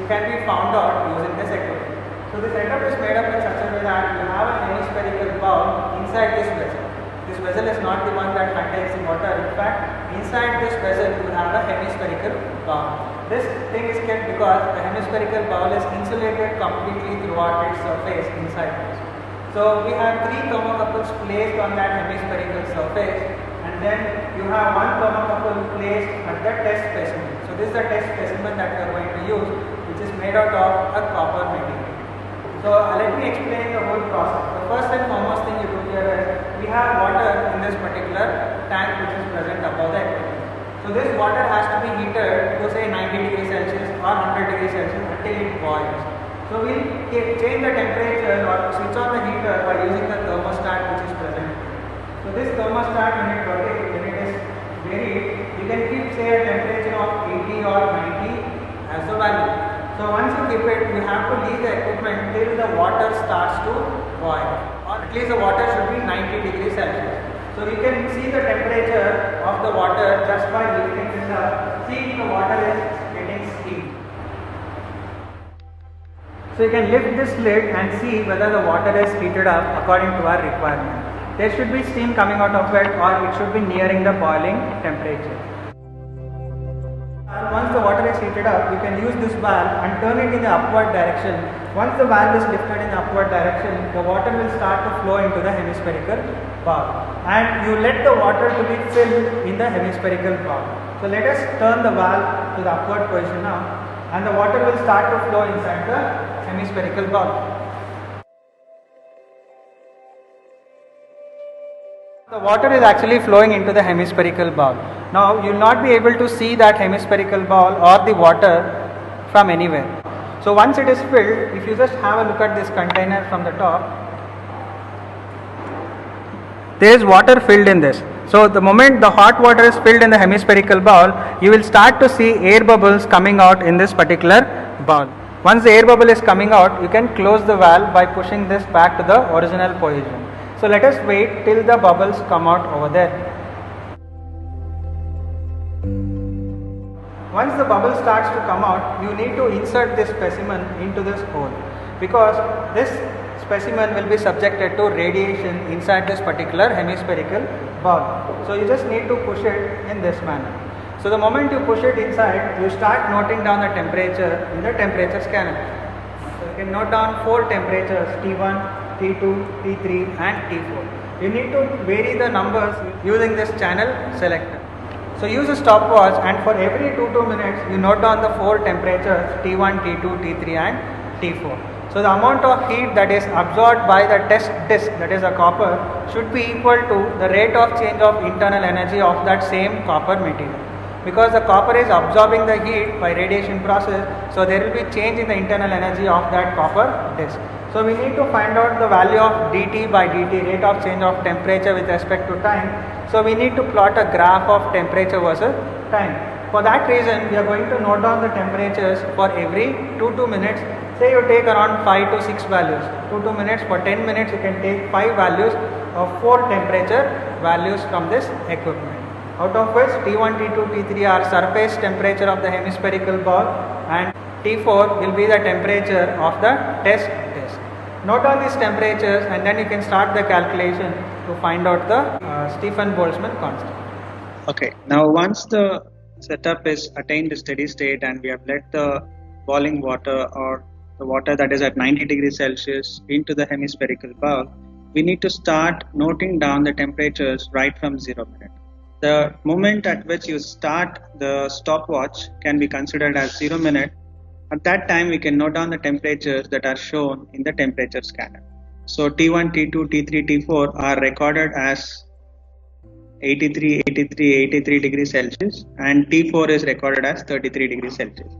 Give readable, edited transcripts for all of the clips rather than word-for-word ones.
can be found out using this equipment. So this setup is made up in such a way that you have a hemispherical bowl inside this vessel. This vessel is not the one that contains the water. In fact, inside this vessel you have a hemispherical bowl. This thing is kept because the hemispherical bowl is insulated completely throughout its surface inside this. So we have 3 thermocouples placed on that hemispherical surface, and then you have 1 thermocouple placed at the test specimen. So this is the test specimen that we are going to use, which is made out of a copper material. So let me explain the whole process. The first and foremost thing you do here is we have water in this particular tank which is present above the equipment. So this water has to be heated to say 90 degrees Celsius or 100 degrees Celsius until it boils. So we'll change the temperature or switch on the heater by using the thermostat which is present. So this thermostat when it is varied, you can keep say a temperature of 80 or 90 as the value. So once you keep it, you have to leave the equipment till the water starts to boil, or at least the water should be 90 degrees Celsius. So we can see the temperature of the water just by lifting this up. See if the water is getting steam. So you can lift this lid and see whether the water is heated up according to our requirement. There should be steam coming out of it, or it should be nearing the boiling temperature. Once the water is heated up, you can use this valve and turn it in the upward direction. Once the valve is lifted in the upward direction, the water will start to flow into the hemispherical bowl, and you let the water to be filled in the hemispherical bowl. So let us turn the valve to the upward position now, and the water will start to flow inside the hemispherical bowl. The water is actually flowing into the hemispherical bowl. Now you will not be able to see that hemispherical bowl or the water from anywhere. So once it is filled, if you just have a look at this container from the top, there is water filled in this. So the moment the hot water is filled in the hemispherical bowl, you will start to see air bubbles coming out in this particular bowl. Once the air bubble is coming out, you can close the valve by pushing this back to the original position. So let us wait till the bubbles come out over there. Once the bubble starts to come out, you need to insert this specimen into this hole, because this specimen will be subjected to radiation inside this particular hemispherical bowl. So you just need to push it in this manner. So the moment you push it inside, you start noting down the temperature in the temperature scanner. So you can note down 4 temperatures: T1, T2, T3 and T4. You need to vary the numbers using this channel selector. So use a stopwatch, and for every 2 minutes you note down the 4 temperatures: T1, T2, T3 and T4. So the amount of heat that is absorbed by the test disc, that is a copper, should be equal to the rate of change of internal energy of that same copper material. Because the copper is absorbing the heat by radiation process, so there will be change in the internal energy of that copper disc. So we need to find out the value of dt by dt, rate of change of temperature with respect to time. So we need to plot a graph of temperature versus time. For that reason, we are going to note down the temperatures for every 2 minutes. Say you take around 5 to 6 values. 2 minutes, for 10 minutes you can take 5 values of 4 temperature values from this equipment. Out of which T1, T2, T3 are surface temperature of the hemispherical ball, and T4 will be the temperature of the test disc. Note down these temperatures, and then you can start the calculation to find out the Stefan-Boltzmann constant. Okay, now once the setup is attained a steady state and we have let the boiling water or the water that is at 90 degrees Celsius into the hemispherical bowl, we need to start noting down the temperatures right from 0 minute. The moment at which you start the stopwatch can be considered as 0 minute. At that time we can note down the temperatures that are shown in the temperature scanner. So T1, T2, T3, T4 are recorded as 83, 83, 83 degrees Celsius, and T4 is recorded as 33 degrees Celsius.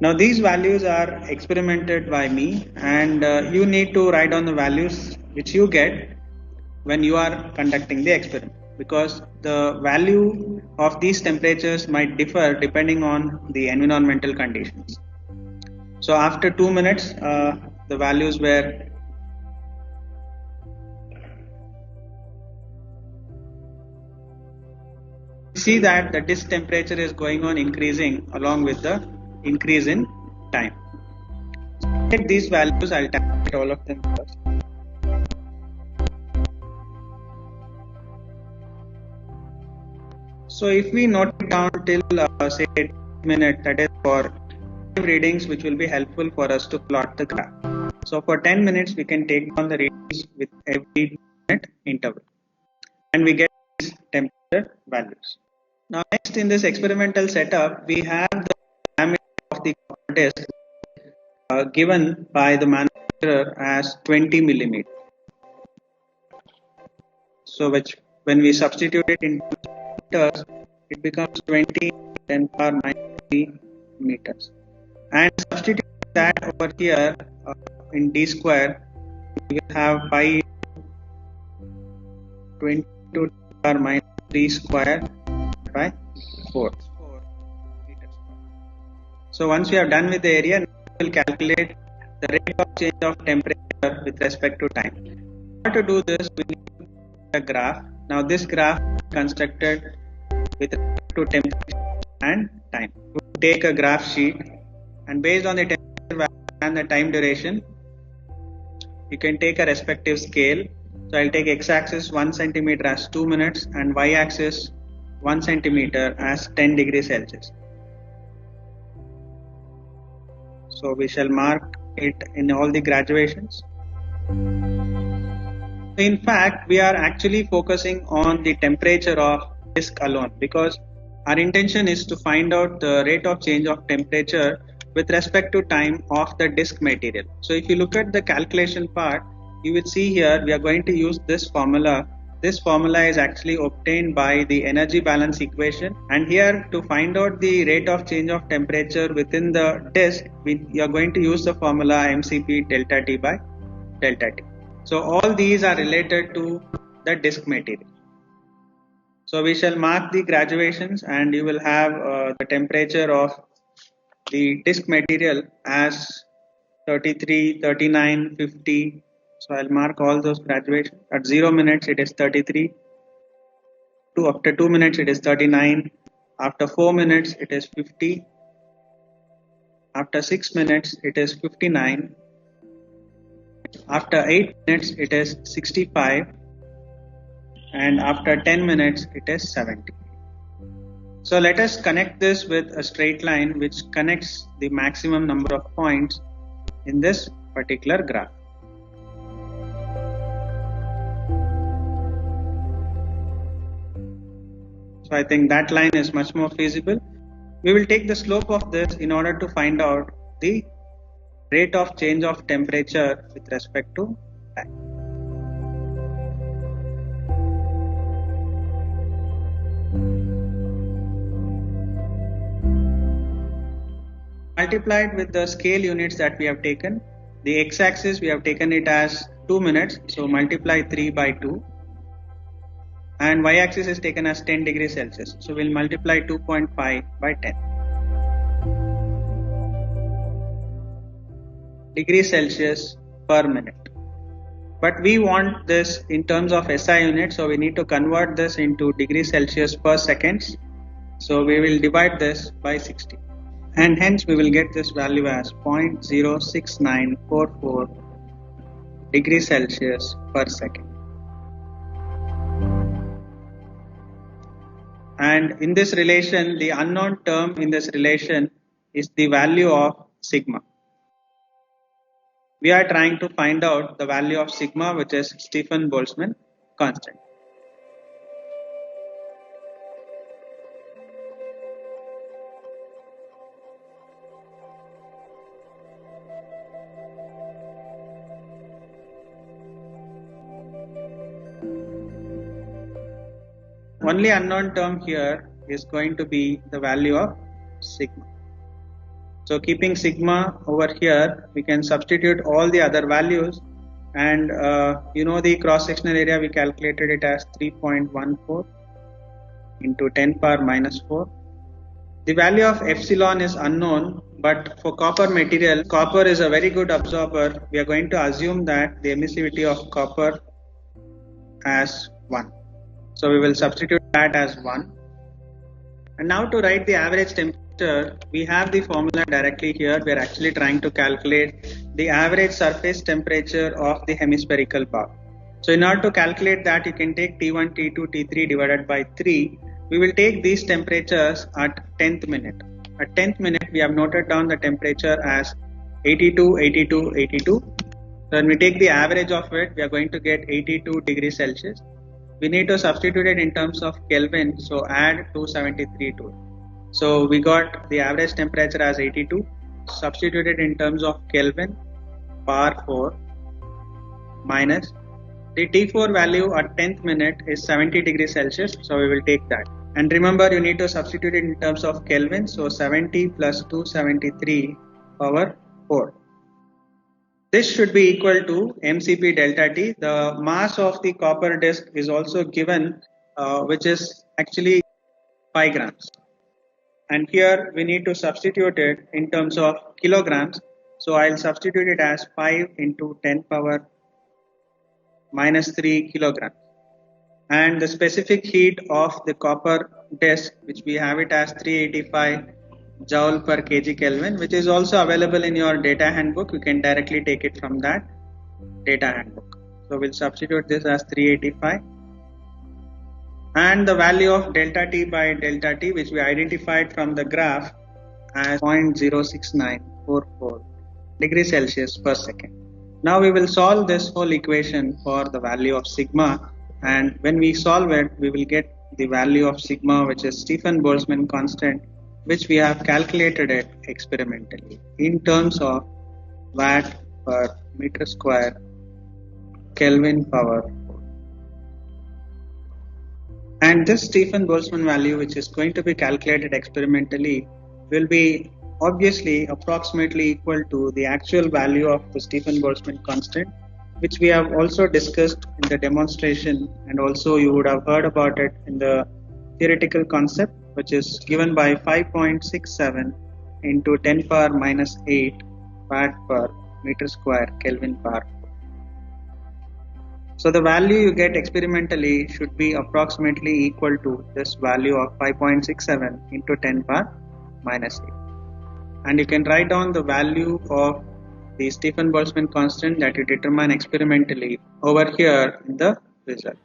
Now these values are experimented by me, and you need to write down the values which you get when you are conducting the experiment, because the value of these temperatures might differ depending on the environmental conditions. So after 2 minutes, the values were see that the disk temperature is going on increasing along with the increase in time. Get these values, I'll tabulate all of them first. So if we note it down till say 10 minutes, that is for readings, which will be helpful for us to plot the graph. So for 10 minutes, we can take down the readings with every minute interval, and we get these temperature values. Now next, in this experimental setup, we have the diameter of the copper disc given by the manufacturer as 20 millimeters. So which, when we substitute it into meters, it becomes 20 10 power minus 3 meters. And substitute that over here in d square, we will have pi 20 to 10 power minus 3 square by 4. So once we have done with the area, we will calculate the rate of change of temperature with respect to time. In order to do this, we need a graph. Now this graph is constructed with respect to temperature and time. We take a graph sheet, and based on the temperature value and the time duration, you can take a respective scale. So I'll take x-axis 1 centimeter as 2 minutes and y-axis 1 centimeter as 10 degrees Celsius. So we shall mark it in all the graduations. In fact, we are actually focusing on the temperature of disk alone, because our intention is to find out the rate of change of temperature with respect to time of the disk material. So if you look at the calculation part, you will see here we are going to use this formula. This formula is actually obtained by the energy balance equation, and here to find out the rate of change of temperature within the disk, we are going to use the formula mCp delta T by delta T. So all these are related to the disk material. So we shall mark the graduations, and you will have the temperature of the disk material as 33, 39, 50. So I'll mark all those graduations. At 0 minutes it is 33. After 2 minutes it is 39. After 4 minutes it is 50. After 6 minutes it is 59. After 8 minutes it is 65. And after 10 minutes it is 70. So let us connect this with a straight line which connects the maximum number of points in this particular graph. So I think that line is much more feasible. We will take the slope of this in order to find out the rate of change of temperature with respect to time. Multiplied with the scale units that we have taken, the x-axis we have taken it as 2 minutes, so multiply 3 by 2. And y-axis is taken as 10 degrees Celsius, so we'll multiply 2.5 by 10 degrees Celsius per minute. But we want this in terms of SI units, so we need to convert this into degrees Celsius per seconds. So we will divide this by 60, and hence we will get this value as 0.06944 degrees Celsius per second. And in this relation, the unknown term in this relation is the value of sigma. We are trying to find out the value of sigma, which is Stefan-Boltzmann constant. Only unknown term here is going to be the value of sigma. So keeping sigma over here, we can substitute all the other values, and the cross-sectional area, we calculated it as 3.14 into 10 power minus 4. The value of epsilon is unknown, but for copper material, copper is a very good absorber. We are going to assume that the emissivity of copper as 1. So we will substitute that as 1. And now to write the average temperature, we have the formula directly here. We are actually trying to calculate the average surface temperature of the hemispherical ball. So in order to calculate that, you can take T1, T2, T3 divided by 3. We will take these temperatures at 10th minute. At 10th minute, we have noted down the temperature as 82, 82, 82. So when we take the average of it, we are going to get 82 degrees Celsius. We need to substitute it in terms of Kelvin, so add 273 to it. So we got the average temperature as 82, substituted in terms of Kelvin, power 4, minus the T4 value at 10th minute is 70 degrees Celsius, so we will take that. And remember, you need to substitute it in terms of Kelvin, so 70 plus 273 power 4. This should be equal to mCp delta T. The mass of the copper disc is also given, which is actually 5 grams. And here we need to substitute it in terms of kilograms. So I'll substitute it as 5 into 10 power minus 3 kilograms. And the specific heat of the copper disc, which we have it as 385 joule per kg Kelvin, which is also available in your data handbook. You can directly take it from that data handbook. So we'll substitute this as 385. And the value of delta T by delta T, which we identified from the graph as 0.06944 degrees Celsius per second. Now we will solve this whole equation for the value of sigma, and when we solve it, we will get the value of sigma, which is Stefan-Boltzmann constant, which we have calculated it experimentally in terms of watt per meter square Kelvin power 4. And this Stefan-Boltzmann value, which is going to be calculated experimentally, will be obviously approximately equal to the actual value of the Stefan-Boltzmann constant, which we have also discussed in the demonstration, and also you would have heard about it in the theoretical concept, which is given by 5.67 into 10 power minus 8 watt per meter square Kelvin power 4. So the value you get experimentally should be approximately equal to this value of 5.67 into 10 power minus 8. And you can write down the value of the Stefan-Boltzmann constant that you determine experimentally over here in the result.